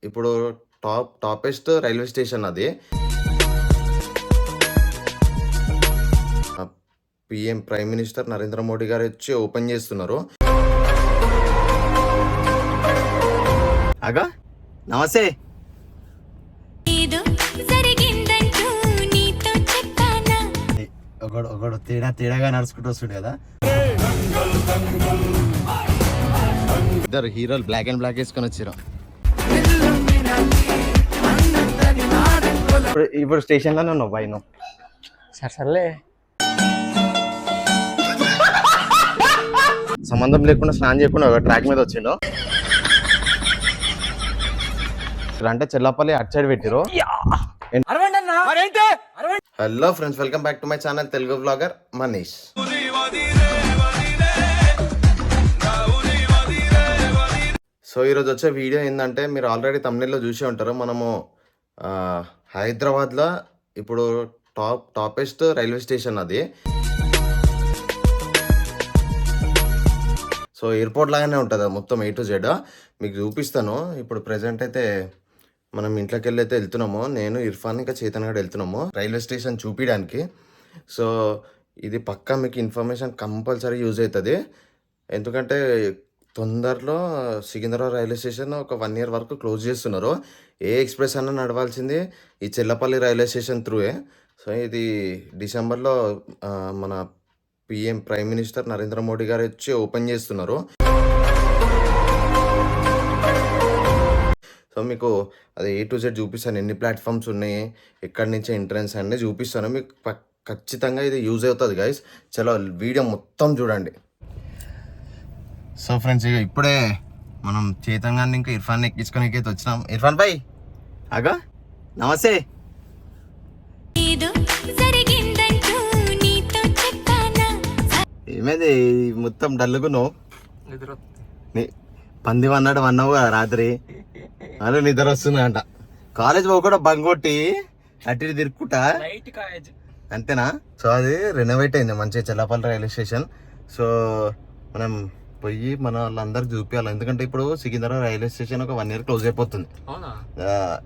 ఇప్పుడు toppest railway station అది. Prime minister Narendra Modi గారు వచ్చి ఓపెన్ చేస్తున్నారు. అగా నమస్తే. ఒకడు తేడాగా నడుచుకుంటూ వస్తుండే కదా. ఇద్దరు హీరోలు బ్లాక్ అండ్ బ్లాక్ వేసుకొని వచ్చారు. ఇప్పుడు స్టేషన్ లోనే ఉన్నావు బాయ్ నువ్వు. సర్లే సంబంధం లేకుండా స్నానం చేయకుండా ట్రాక్ మీద వచ్చిండు. అంటే చెల్లపల్లి అటు సైడ్ పెట్టిరు. Hello friends, welcome back to my channel Telugu vlogger Manish. So ఈరోజు వచ్చే వీడియో ఏంటంటే, మీరు ఆల్రెడీ తమిళలో చూసే ఉంటారు. మనము హైదరాబాద్లో ఇప్పుడు టాపెస్ట్ రైల్వే స్టేషన్ అది. సో ఎయిర్పోర్ట్ లాగానే ఉంటుంది మొత్తం A to Z. మీకు చూపిస్తాను. ఇప్పుడు ప్రజెంట్ అయితే మనం ఇంట్లోకి వెళ్ళి అయితే వెళ్తున్నాము. నేను ఇర్ఫాన్ ఇంకా చేతన్ గడ వెళ్తున్నాము రైల్వే స్టేషన్ చూపించడానికి. సో ఇది పక్కా మీకు ఇన్ఫర్మేషన్ కంపల్సరీ యూజ్ అవుతుంది. ఎందుకంటే తొందరలో సికింద్రాబాద్ రైల్వే స్టేషన్ ఒక 1 year వరకు క్లోజ్ చేస్తున్నారు. ఏ ఎక్స్ప్రెస్ అన్నా నడవాల్సింది ఈ చెల్లపల్లి రైల్వే స్టేషన్ త్రూయే. సో ఇది డిసెంబర్లో మన ప్రైమ్ మినిస్టర్ నరేంద్ర మోడీ గారు వచ్చి ఓపెన్ చేస్తున్నారు. సో మీకు అది A to Z చూపిస్తాను, ఎన్ని ప్లాట్ఫామ్స్ ఉన్నాయి, ఎక్కడి నుంచి ఎంట్రన్స్ అన్నీ చూపిస్తాను. మీకు ఖచ్చితంగా ఇది యూజ్ అవుతుంది గైస్. చలో వీడియో మొత్తం చూడండి. సో ఫ్రెండ్స్, ఇక ఇప్పుడే మనం చేతన్ గారిని ఇంకా ఇర్ఫాన్ ఎక్కించుకొని అయితే వచ్చినాం. ఇర్ఫాన్ భాయ్ అగా నమస్తే. ఏమైంది మొత్తం డల్లుకున్నావు? పంది అన్నాడు అన్నావు కదా రాత్రి. అలా నిద్ర వస్తుంది అంట. కాలేజ్ పోకుండా బంగ్ కొట్టి అటు తిరుక్కుంటా అంతేనా? సో అది రెనోవేట్ అయింది మంచిగా చెల్లపల్లి రైల్వే స్టేషన్. సో మనం పోయి మన వాళ్ళందరికి చూపించాలి. ఎందుకంటే ఇప్పుడు సికింద్రాబాద్ రైల్వే స్టేషన్ ఒక 1 year క్లోజ్ అయిపోతుంది,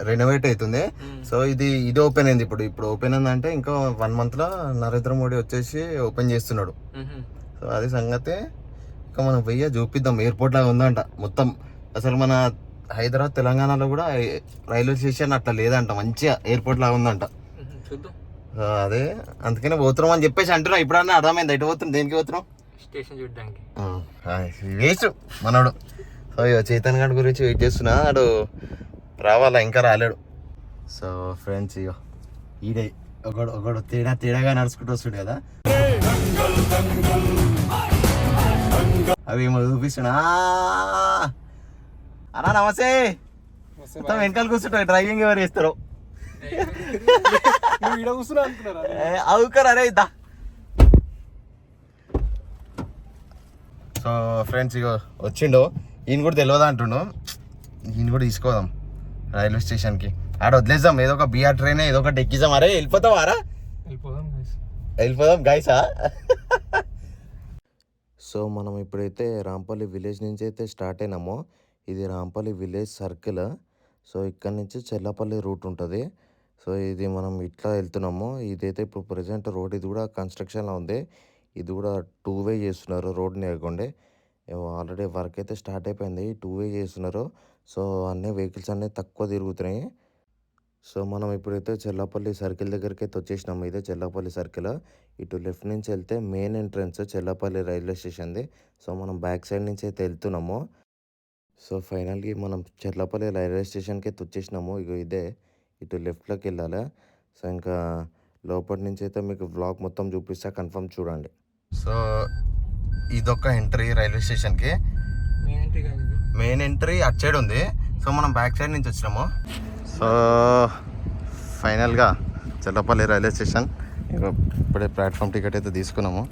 రెనోవేట్ అవుతుంది. సో ఇది ఓపెన్ అయింది. ఇప్పుడు ఓపెన్ అయిందంటే ఇంకా 1 monthలో నరేంద్ర మోడీ వచ్చేసి ఓపెన్ చేస్తున్నాడు. సో అది సంగతి. ఇంకా మనం పోయి చూపిద్దాం. ఎయిర్పోర్ట్ లాగా ఉందంట మొత్తం. అసలు మన హైదరాబాద్ తెలంగాణలో కూడా రైల్వే స్టేషన్ అట్లా లేదంట, మంచిగా ఎయిర్పోర్ట్ లాగా ఉందంట. అదే అందుకనే పోతున్నాం అని చెప్పేసి అంటున్నాం. ఇప్పుడన్నా అర్థమైంది ఎటు పోతున్నాం, దేనికి పోతున్నాం? స్టేషన్ చూడడానికి. వేస్ట్ మనోడు. సో చేతన్ గడ్ గురించి వెయిట్ చేస్తున్నా, ఆడు రావాలా, ఇంకా రాలేడు. సో ఫ్రెండ్స్, ఇక ఈడే ఒకడు తేడాగా నడుచుకుంటూ వస్తుండే కదా. అవి ఏమో చూపిస్తున్నా. అన్నా నమస్తే. మొత్తం వెనకాల కూర్చుంటావు, డ్రైవింగ్ ఎవరు చేస్తారు? అవుకరా అరే ఇద్దా. సో ఫ్రెండ్స్, ఇక వచ్చిండు. ఈయన కూడా తెలియదు అంటుండు. ఈయన కూడా తీసుకోదాం రైల్వే స్టేషన్కి. ఆడ వదిలేద్దాం, ఏదో ఒక బిఆర్ ట్రైన్ ఏదో ఒకటి ఎక్కిద్దాం. అరే వెళ్ళిపోతావారా? వెళ్ళిపోదాం గైసా. సో మనం ఇప్పుడైతే రాంపల్లి విలేజ్ నుంచి అయితే స్టార్ట్ అయినాము. ఇది రాంపల్లి విలేజ్ సర్కిల్. సో ఇక్కడ నుంచి చెల్లపల్లి రూట్ ఉంటుంది. సో ఇది మనం ఇట్లా వెళ్తున్నాము. ఇదైతే ఇప్పుడు ప్రజెంట్ రోడ్ ఇది కూడా కన్స్ట్రక్షన్లో ఉంది. ఇది కూడా 2-way చేస్తున్నారు, రోడ్ని లేకుండా. ఆల్రెడీ వర్క్ అయితే స్టార్ట్ అయిపోయింది, 2-way చేస్తున్నారు. సో అన్ని వెహికల్స్ అన్నీ తక్కువ తిరుగుతున్నాయి. సో మనం ఇప్పుడైతే చెల్లపల్లి సర్కిల్ దగ్గరికి అయితే వచ్చేసినాము. ఇదే చెల్లపల్లి సర్కిల్. ఇటు లెఫ్ట్ నుంచి వెళ్తే మెయిన్ ఎంట్రన్స్ చెల్లపల్లి రైల్వే స్టేషన్ది. సో మనం బ్యాక్ సైడ్ నుంచి అయితే వెళ్తున్నాము. సో ఫైనల్గా మనం చెల్లపల్లి రైల్వే స్టేషన్కి అయితే వచ్చేసినాము. ఇక ఇదే ఇటు లెఫ్ట్లోకి వెళ్ళాలి. సో ఇంకా లోపల నుంచి అయితే మీకు వ్లాగ్ మొత్తం చూపిస్తా, కన్ఫర్మ్ చూడండి. సో ఇదొక ఎంట్రీ రైల్వే స్టేషన్కి. మెయిన్ ఎంట్రీ అటు సైడ్ ఉంది. సో మనం బ్యాక్ సైడ్ నుంచి వచ్చినాము. సో ఫైనల్గా చెల్లపల్లి రైల్వే స్టేషన్. ఇప్పుడే ప్లాట్ఫామ్ టికెట్ అయితే తీసుకున్నాము.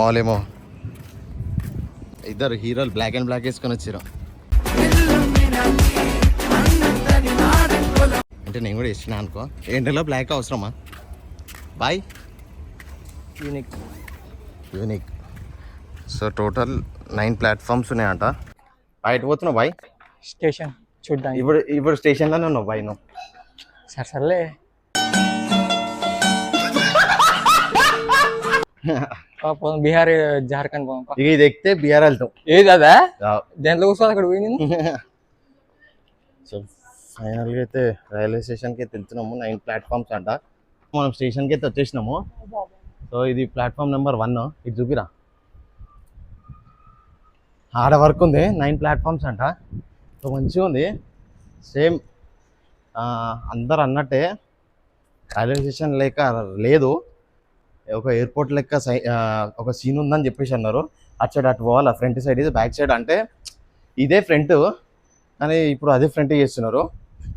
మాలేమో ఇద్దరు హీరోలు బ్లాక్ అండ్ బ్లాక్ వేసుకొని వచ్చారు. అంటే నేను కూడా ఇచ్చినా అనుకో. ఏంటలో బ్లాక్ అవసరమా boy? Unique. So total 9 platforms ఉన్నాయంట. బయట పోతున్నావు బాయ్? చూడ్డానికి. ఇప్పుడు స్టేషన్ లోనే ఉన్నావు బాయ్ నువ్వు. సరే సర్లే. పోదాం బీహార్ జార్ఖండ్ పోదాం. ఇక ఇది ఎక్కితే బీహార్ వెళ్తాం. ఏది అదా దేంట్లో కూర్చోవాలి అక్కడ పోయి నేను. సో ఫైనల్గా అయితే రైల్వే స్టేషన్కి అయితే వెళ్తున్నాము. 9 ప్లాట్ఫామ్స్ అంట. మనం స్టేషన్కి అయితే వచ్చేసినాము. సో ఇది ప్లాట్ఫామ్ నెంబర్ 1. ఇది చూపిరా, ఆడ వరకు ఉంది. 9 ప్లాట్ఫామ్స్ అంట. సో మంచిగా ఉంది. సేమ్ అందరు అన్నట్టే రైల్వే స్టేషన్ లేక లేదు, ఒక ఎయిర్పోర్ట్ లెక్క ఒక సీన్ ఉందని చెప్పేసి అన్నారు. అటు సైడ్ అటు పోవాలి, ఫ్రంట్ సైడ్ ఇది బ్యాక్ సైడ్. అంటే ఇదే ఫ్రంట్ కానీ ఇప్పుడు అదే ఫ్రంట్ చేస్తున్నారు.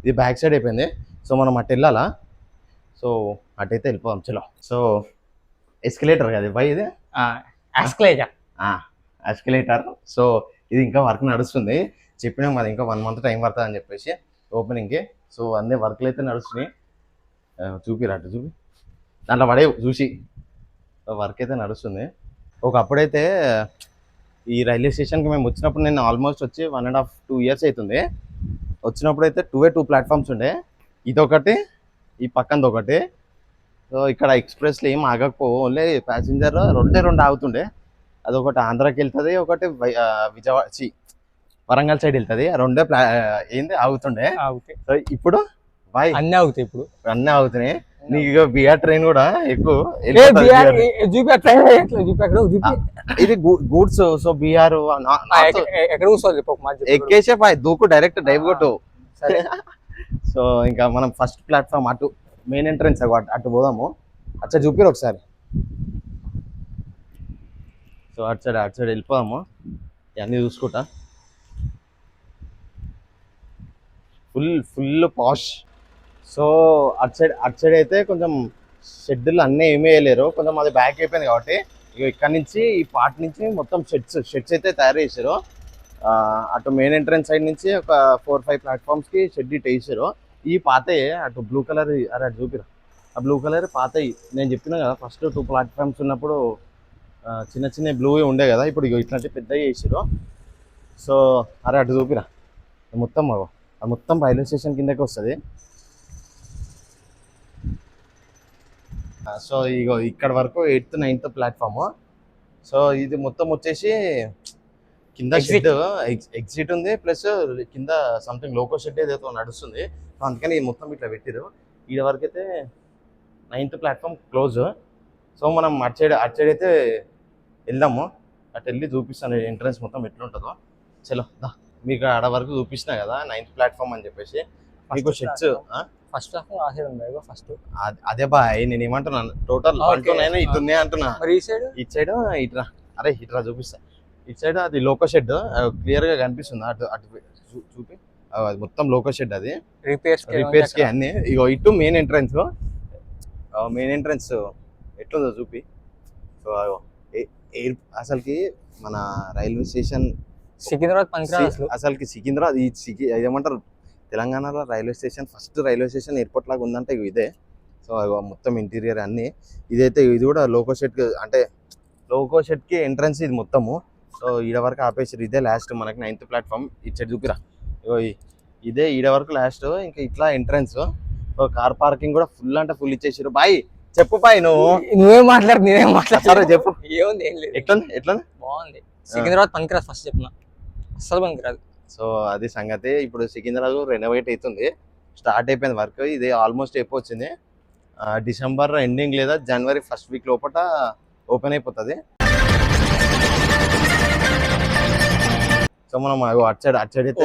ఇది బ్యాక్ సైడ్ అయిపోయింది. సో మనం అటు వెళ్ళాలా. సో అటైతే వెళ్ళిపోదాం చలో. సో ఎస్కలేటర్ కదా బై ఇది, ఎస్కలేటర్. సో ఇది ఇంకా వర్క్ నడుస్తుంది. చెప్పినాం అది ఇంకా 1 మంత్ టైం పడుతుంది అని చెప్పేసి ఓపెనింగ్కి. సో అన్నీ వర్క్లు అయితే నడుస్తున్నాయి. చూపిరా అటు చూపి, దాంట్లో పడే చూసి వర్క్ అయితే నడుస్తుంది. ఒకప్పుడైతే ఈ రైల్వే స్టేషన్కి మేము వచ్చినప్పుడు, నేను ఆల్మోస్ట్ వచ్చి 1.5 2 years అవుతుంది. వచ్చినప్పుడు అయితే 2 ప్లాట్ఫామ్స్ ఉండే. ఇదొకటి, ఈ పక్కనది ఒకటి. సో ఇక్కడ ఎక్స్ప్రెస్లో ఏం ఆగకపో, ఓన్లీ ప్యాసింజర్ 2 ఆగుతుండే. అదొకటి ఆంధ్రాకి వెళ్తుంది, ఒకటి విజయవాడ వరంగల్ సైడ్ వెళ్తుంది. ఆ 2 ఏంది ఆగుతుండే. సో ఇప్పుడు బాయ్ అన్నీ ఆగుతాయి. ఇప్పుడు అన్నీ ఆగుతున్నాయి. నీకు బీఆర్ ట్రైన్ కూడా ఎక్కువ ఇది గూడ్స్. సో బీఆర్ ఎక్కడ కూర్చోవాలి ఎక్కేసే బాయ్ దూకు డైరెక్ట్ డైవ్ కొట్టు. సో ఇంకా మనం ఫస్ట్ ప్లాట్ఫామ్ అటు మెయిన్ ఎంట్రన్స్ అటు పోదాము. అచ్చా చూపిరు ఒకసారి. సో అటు సైడ్ వెళ్ళిపోదాము. ఇవన్నీ చూసుకుంటా. Full posh. సో అటు సైడ్ అయితే కొంచెం షెడ్యూల్ అన్నీ ఏమీ వేయలేరు, కొంచెం అది బ్యాక్ అయిపోయింది కాబట్టి ఇక ఇక్కడ నుంచి ఈ పార్ట్ నుంచి మొత్తం షెడ్స్ అయితే తయారు చేశారు. అటు మెయిన్ ఎంట్రన్స్ సైడ్ నుంచి ఒక 4-5 ప్లాట్ఫామ్స్కి షెడ్ ఇట్ వేసారు. ఈ పాతయ్యే అటు బ్లూ కలర్, అరే అటు చూపిరా, ఆ బ్లూ కలర్ పాతయ్యి. నేను చెప్పినా కదా ఫస్ట్ 2 ప్లాట్ఫామ్స్ ఉన్నప్పుడు చిన్న బ్లూ ఉండే కదా, ఇప్పుడు ఇట్లాంటి పెద్దవి వేసారు. సో అరే అటు చూపిరా, మొత్తం రైల్వే స్టేషన్ కిందకి వస్తుంది. సో ఇగో ఇక్కడ వరకు 8th 9th ప్లాట్ఫామ్. సో ఇది మొత్తం వచ్చేసి కింద షెడ్ ఎగ్జిట్ ఉంది, ప్లస్ కింద సంథింగ్ లోకో షెడ్ ఏదైతే నడుస్తుంది. సో అందుకని మొత్తం ఇట్లా పెట్టారు. ఈ వరకు అయితే 9th ప్లాట్ఫామ్ క్లోజ్. సో మనం అటు సైడ్ అయితే వెళ్దాము. అటు వెళ్ళి చూపిస్తాను ఎంట్రన్స్ మొత్తం ఎట్లుంటుందో. చలో దా, మీకు ఆడ వరకు చూపిస్తున్నా కదా 9th ప్లాట్ఫామ్ అని చెప్పేసి. మీకు షెడ్స్ ఫస్ట్ ఫస్ట్ అదే బాయ్, నేను ఏమంటున్నాను టోటల్ 1 to 9 ఇటు ఉన్నాయి అంటున్నా. ఇటు సైడ్ ఇట్రా, అరే ఇట్రా చూపిస్తా. ఇటు సైడ్ అది లోకో షెడ్ క్లియర్ గా కనిపిస్తుంది. అటు చూపి, అది మొత్తం లోకో షెడ్. అది రిపేర్స్ కి అన్ని. ఇగో ఇటు మెయిన్ ఎంట్రన్స్ ఎట్లుందో చూపి. సో అసలుకి మన రైల్వే స్టేషన్ సికింద్రాబాద్ అసలుకి సికింద్రాబాద్ ఏమంటారు తెలంగాణలో railway station, first railway station airport లాగా ఉందంటే ఇదే. సో మొత్తం ఇంటీరియర్ అన్ని ఇదైతే. ఇది కూడా లోకో షెడ్కి ఎంట్రన్స్ ఇది మొత్తము. సో ఈడ వరకు ఆపేసారు. ఇదే లాస్ట్ మనకి 9th ప్లాట్ఫామ్. ఇటు సైడ్ చూపిరా, ఇదే ఈడ వరకు లాస్ట్. ఇంకా ఇట్లా ఎంట్రన్స్. సో కార్ పార్కింగ్ కూడా ఫుల్ అంటే ఫుల్ ఇచ్చేసారు. బాయ్ చెప్పు బాయ్, నువ్వేం మాట్లాడు చెప్పు. ఏముంది ఏం లేదు, ఎట్లా బాగుంది. సికింద్రాబాద్ పనికిరాదు ఫస్ట్ చెప్పిన, అస్సలు పనికిరాదు. సో అది సంగతి. ఇప్పుడు సికింద్రాబాద్ రెనోవేట్ అవుతుంది, స్టార్ట్ అయిపోయింది వర్క్. ఇది ఆల్మోస్ట్ అయిపోయింది. డిసెంబర్ ఎండింగ్ లేదా జనవరి 1st వీక్ లోపల ఓపెన్ అయిపోతుంది. సో మనం అటు సైడ్ అయితే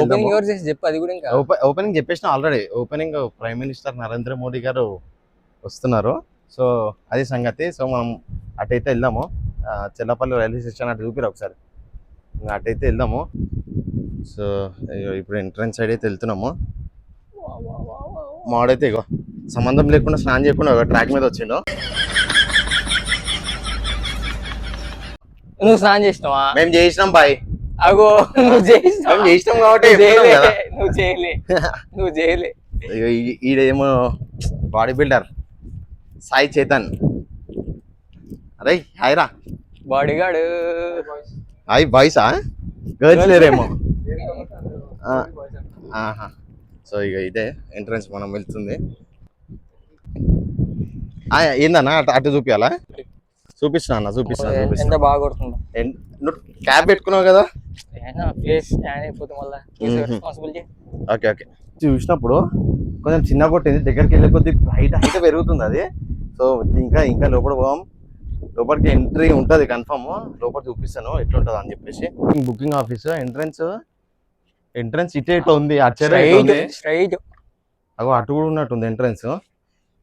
ఓపెనింగ్ చెప్పేసిన already. Opening prime minister Narendra Modi గారు వస్తున్నారు. సో అది సంగతి. సో మనం అటైతే వెళ్దాము. చెల్లపల్లి రైల్వే స్టేషన్ అటు చూపిరా ఒకసారి, అటైతే వెళ్దాము. సో ఇప్పుడు ఎంట్రన్స్ సైడ్ అయితే వెళ్తున్నాము. మాడైతే ఇగో సంబంధం లేకుండా స్నానం చేయకుండా ట్రాక్ మీద వచ్చిండు. నువ్వు స్నానం చేసినావా? మేము చేసినాం బాయ్. అగో నువ్వు చేసినాం కాబట్టి నువ్వు చేయలే. ఈడేమో బాడీ బిల్డర్ సాయి చేతన్. అరే హాయ్ రా బాడీగాడు. Hi బాయ్సా, girls లేరేమో. ఆహా. సో ఇక ఇదే ఎంట్రన్స్ మనం వెళ్తుంది. ఏందన్నా అటు అటు చూపించాలా? చూపిస్తున్నా అన్న, చూపిస్తున్నా ఎంత చూపిస్తున్నా. బాగా కొడుతుందో. నువ్వు క్యాబ్ పెట్టుకున్నావు కదా? ఫేస్ స్కాన్ అయిపోతే మళ్ళీ రెస్పాన్సిబిలిటీ. Okay okay. చూసినప్పుడు కొంచెం చిన్న కొట్టింది, దగ్గరికి వెళ్ళే కొద్ది హైట్ హైట్ పెరుగుతుంది అది. సో ఇంకా ఇంకా లోపల పోదాం. లోపలికి ఎంట్రీ ఉంటుంది కన్ఫర్మ్. లోపల చూపిస్తాను ఎట్లుంటుంది అని చెప్పేసి. బుకింగ్ ఆఫీస్ ఎంట్రన్స్ ఇటే ఇట్లా ఉంది, స్ట్రైట్ అగో అటు కూడా ఉన్నట్టుంది ఎంట్రన్స్.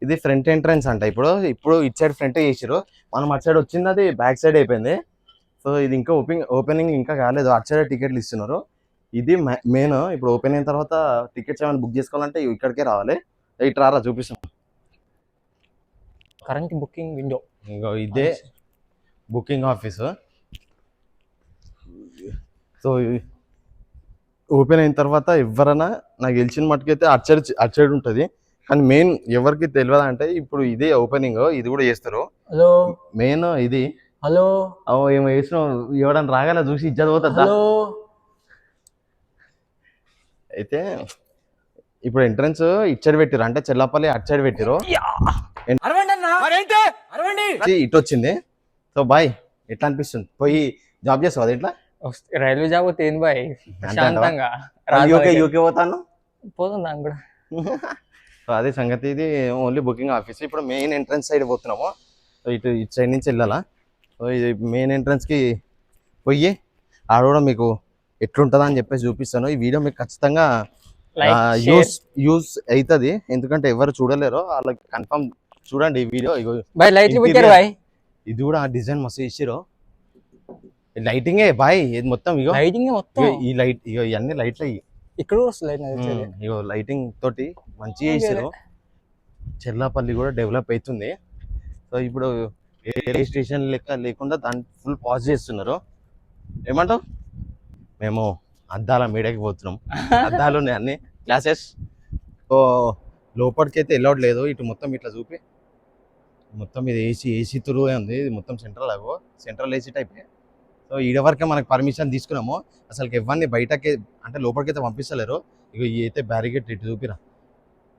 ఇది ఫ్రంట్ ఎంట్రన్స్ అంట. ఇప్పుడు ఇటు సైడ్ ఫ్రంట్ చేసిరు, మనం అటు సైడ్ వచ్చింది అది బ్యాక్ సైడ్ అయిపోయింది. సో ఇది ఇంకా ఓపెనింగ్ ఇంకా కాలేదు, అటు సైడ్ టికెట్లు ఇస్తున్నారు. ఇది మెయిన్. ఇప్పుడు ఓపెన్ అయిన తర్వాత టికెట్స్ ఏమైనా బుక్ చేసుకోవాలంటే ఇక్కడికే రావాలి. ఇటు రారా చూపిస్తాం. Current booking window. ఇంకో ఇదే బుకింగ్ ఆఫీస్. సో ఓపెన్ అయిన తర్వాత ఎవరైనా నాకు గెలిచిన మట్టుకైతే అటు సైడ్ ఉంటుంది. కానీ మెయిన్ ఎవరికి తెలియదు అంటే ఇప్పుడు ఇదే ఓపెనింగ్, ఇది కూడా చేస్తారు. హలో మెయిన్ ఇది. హలో ఏమో వేసినావు, ఎవడన్నా రాగానే చూసి ఇజ్జత పోతుందా? హలో. అయితే ఇప్పుడు ఎంట్రన్స్ ఇటు సైడ్ పెట్టిరు, అంటే చెల్లపల్లి అటు సైడ్ పెట్టిరు. ఇటు వచ్చింది. సో బాయ్, ఎట్లా అనిపిస్తుంది? పోయి జాబ్ చేస్తావు అది? ఎట్లా రైల్వే జాబ్ పోతే ఏంది బాయ్, శాంతంగా యూకే పోతాను పోతుంది నాకు కూడా. సో అదే సంగతి. ఇది ఓన్లీ బుకింగ్ ఆఫీస్. ఇప్పుడు మెయిన్ ఎంట్రన్స్ సైడ్ పోతున్నాము. సో ఇటు సైడ్ నుంచి వెళ్ళాలా. సో ఇది మెయిన్ ఎంట్రన్స్కి పోయి ఆడ కూడా మీకు ఎట్లుంటుందా అని చెప్పేసి చూపిస్తాను. ఈ వీడియో మీకు ఖచ్చితంగా యూస్ అవుతుంది, ఎందుకంటే ఎవరు చూడలేరు వాళ్ళకి కన్ఫర్మ్ చూడండి ఈ వీడియో. ఇది కూడా డిజైన్ మస్తు చేసిరు. లైటింగే బాయ్, ఇది మొత్తం ఇగో లైటింగ్ మొత్తం. ఈ లైట్ ఇగో ఇవన్నీ లైట్లు ఇక్కడ ఇగో లైటింగ్ తోటి మంచిగా చేసిరు. చెల్లాపల్లి కూడా డెవలప్ అవుతుంది. సో ఇప్పుడు ఏ స్టేషన్ లెక్క లేకుండా దాన్ని ఫుల్ పాజ్ చేస్తున్నారు. ఏమంటావు? మేము అద్దాల మేడకి పోతున్నాం. అద్దాలు ఉన్నాయి అన్ని గ్లాసెస్. సో లోపలికి అయితే వెళ్ళవడం లేదు. ఇటు మొత్తం ఇట్లా చూపి, మొత్తం ఇది ఏసీ తురువే ఉంది. ఇది మొత్తం సెంట్రల్ ఏసీ టైపే. సో ఈడ వరకే మనకు పర్మిషన్ తీసుకున్నాము. అసలు ఎవరిని బయటకి అంటే లోపలికి అయితే పంపిస్తలేరు. ఇక ఇవి అయితే బ్యారిగేట్ ఇటు చూపిరా,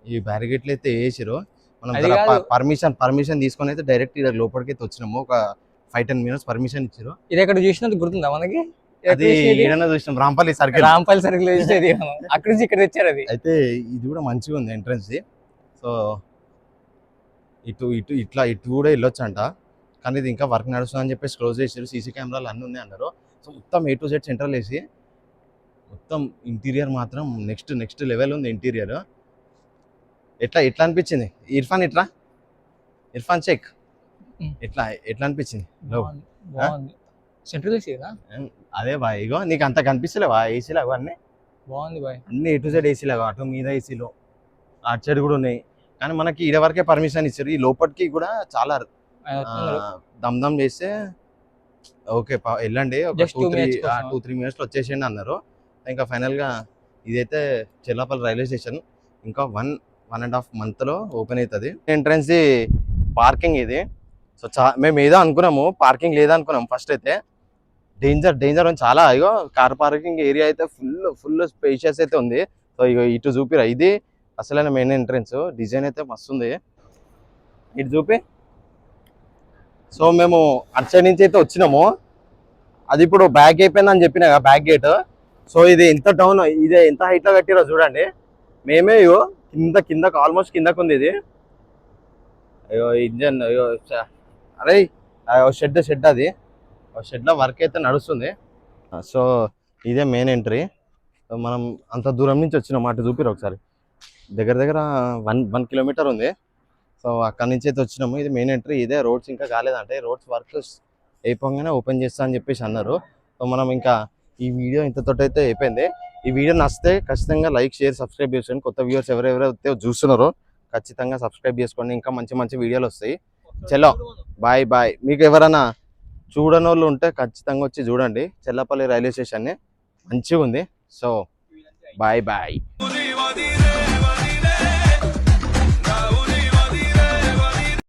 ఈ బ్యారిగేట్లు అయితే వేసిరు. మనం పర్మిషన్ తీసుకొని అయితే డైరెక్ట్ ఇక్కడ లోపలికి అయితే వచ్చినాము. ఒక 5-10 minutes పర్మిషన్ ఇచ్చారు. ఇది ఎక్కడ చూసినట్టు గుర్తుందా మనకి? అది ఏదైనా చూసినాం, రాంపల్లి సర్కిల్ చూసేది. అక్కడి నుంచి ఇక్కడ తెచ్చారు అది. అయితే ఇది కూడా మంచిగా ఉంది ఎంట్రన్స్. సో ఇటు కూడా వెళ్ళొచ్చు అంట, కానీ ఇది ఇంకా వర్క్ నడుస్తుందని చెప్పేసి క్లోజ్ చేసారు. సీసీ కెమెరాలు అన్నీ ఉన్నాయి అన్నారు. సో మొత్తం A to Z సెంట్రల్ వేసి మొత్తం ఇంటీరియర్ మాత్రం నెక్స్ట్ లెవెల్ ఉంది ఇంటీరియర్. ఎట్లా అనిపించింది ఇర్ఫాన్ షేక్? ఎట్లా అనిపించింది? సెంట్రల్ ఏసీ అదే బాయ్, ఇగో నీకు అంత కనిపిస్తలేవా ఏసీలు అవన్నీ? బాగుంది బాయ్, అన్ని A to Z ఏసీలు, అటు మీద ఏసీలో అటు సైడ్ కూడా ఉన్నాయి. కానీ మనకి ఈడ వరకే పర్మిషన్ ఇచ్చారు. ఈ లోపలికి కూడా చాలా దమ్ చేస్తే ఓకే వెళ్ళండి, ఒక 2-3 minutes వచ్చేసేయండి అన్నారు. ఇంకా ఫైనల్గా ఇదైతే చెల్లాపల్లి రైల్వే స్టేషన్ ఇంకా 1.5 monthలో ఓపెన్ అవుతుంది. ఎంట్రన్స్ పార్కింగ్ ఇది. సో మేము ఏదో అనుకున్నాము, పార్కింగ్ లేదనుకున్నాము ఫస్ట్ అయితే. డేంజర్ అని చాలా. ఇగో కార్ పార్కింగ్ ఏరియా అయితే ఫుల్ స్పేషియస్ అయితే ఉంది. సో ఇగో ఇటు చూపిరా, ఇది అసలైన మెయిన్ ఎంట్రన్స్. డిజైన్ అయితే మస్తు ఉంది, ఇటు చూపి. సో మేము అటు సైడ్ నుంచి అయితే వచ్చినాము. అది ఇప్పుడు బ్యాక్ అయిపోయిందని చెప్పినా కదా, బ్యాక్ గేట్. సో ఇది ఎంత డౌన్, ఇది ఎంత హైట్లో కట్టిరో చూడండి. మేమే ఇగో కిందకు ఆల్మోస్ట్ కిందకు ఉంది ఇది. అయ్యో ఇంజన్, అయ్యో అరే షెడ్ అది షెడ్లో వర్క్ అయితే నడుస్తుంది. సో ఇదే మెయిన్ ఎంట్రీ. మనం అంత దూరం నుంచి వచ్చినాం. అటు చూపిరు ఒకసారి, దగ్గర 1 kilometer ఉంది. సో అక్కడి నుంచి అయితే వచ్చినాము. ఇది మెయిన్ ఎంట్రీ. ఇదే రోడ్స్ ఇంకా కాలేదంటే, రోడ్స్ వర్క్ అయిపోగానే ఓపెన్ చేస్తా అని చెప్పేసి అన్నారు. సో మనం ఇంకా ఈ వీడియో ఇంతతోటి అయితే అయిపోయింది. ఈ వీడియో నచ్చితే ఖచ్చితంగా లైక్, షేర్, సబ్స్క్రైబ్ చేసుకోండి. కొత్త వ్యూవర్స్ ఎవరెవరైతే చూస్తున్నారో ఖచ్చితంగా సబ్స్క్రైబ్ చేసుకోండి. ఇంకా మంచి వీడియోలు వస్తాయి. చలో బాయ్. మీకు ఎవరైనా చూడని వాళ్ళు ఉంటే ఖచ్చితంగా వచ్చి చూడండి చెల్లపల్లి రైల్వే స్టేషన్ని, మంచిగా ఉంది. So bye.